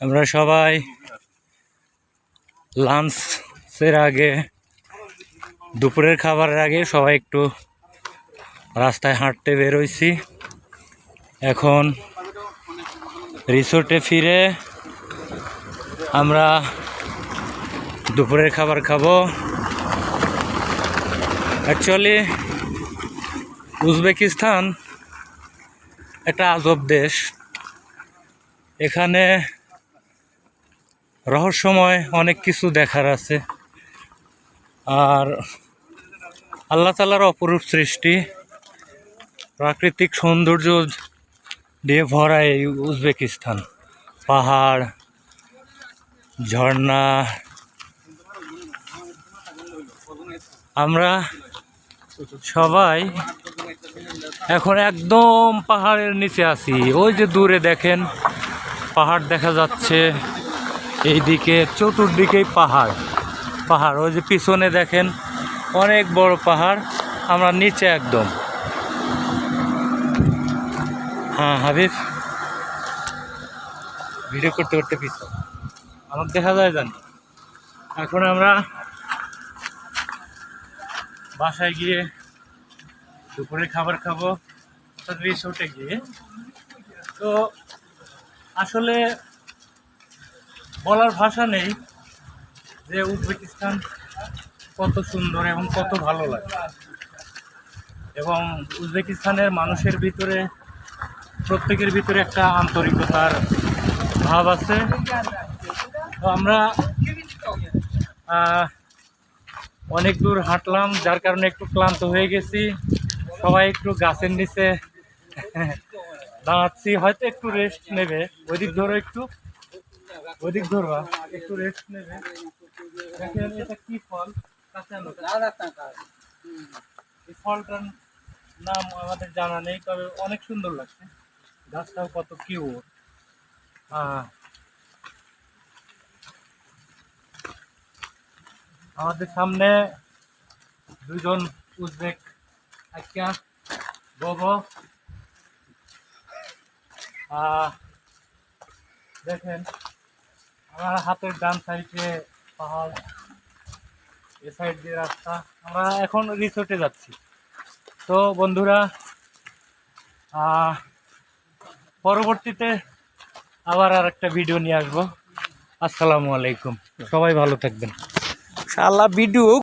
আমরা সবাই লাঞ্চের আগে, দুপুরের খাবারের আগে সবাই একটু রাস্তায় হাঁটতে বেরোইছি। এখন রিসোর্টে ফিরে আমরা দুপুরের খাবার খাবো। অ্যাকচুয়ালি উজবেকিস্তান একটা আজব দেশ। এখানে রহস্যময় অনেক কিছু দেখার আছে, আর আল্লাহ তাআলার অপরূপ সৃষ্টি, প্রাকৃতিক সৌন্দর্য দিয়ে ভরা এই উজবেকিস্তান। পাহাড়, ঝর্ণা। আমরা সবাই এখন একদম পাহাড়ের নিচে আছি। ওই যে দূরে দেখেন পাহাড় দেখা যাচ্ছে, এইদিকে চতুর্দিকেই পাহাড় পাহাড়। ওই যে পিছনে দেখেন অনেক বড় পাহাড়, আমরা নিচে একদম। হ্যাঁ হাবিব, ভিডিও করতে করতে পিছন আমার দেখা যায় জানি। এখন আমরা বাসায় গিয়ে দুপুরে খাবার খাবো, অর্থাৎ রিসোর্টে গিয়ে। তো আসলে বলার ভাষা নেই যে উজবেকিস্তান কত সুন্দর এবং কত ভালো লাগে। এবং উজবেকিস্তানের মানুষের ভিতরে, প্রত্যেকের ভিতরে একটা আন্তরিকতার ভাব আছে। তো আমরা অনেক দূর হাঁটলাম, যার কারণে একটু ক্লান্ত হয়ে গেছি। সবাই একটু গাছের নিচে দাঁড়াচ্ছি, হয়তো একটু রেস্ট নেবে। ওইদিক ধরো, একটু ওইদিক ধরবা, একটু রেস্ট নেবে। দেখেন এটা কি ফল, এই ফলটার নাম আমাদের জানা নেই, তবে অনেক সুন্দর লাগছে। গাছটাও কত কিউট। আমাদের সামনে দুজন উজবেক আইকা ববো। দেখেন আমার হাতের ডান সাইডে পাহাড়, এ সাইড দিয়ে রাস্তা। আমরা এখন রিসোর্টে যাচ্ছি। তো বন্ধুরা, পরবর্তীতে আবার আর একটা ভিডিও নিয়ে আসবো। আসসালামু আলাইকুম, সবাই ভালো থাকবেন। শালা ভিডিও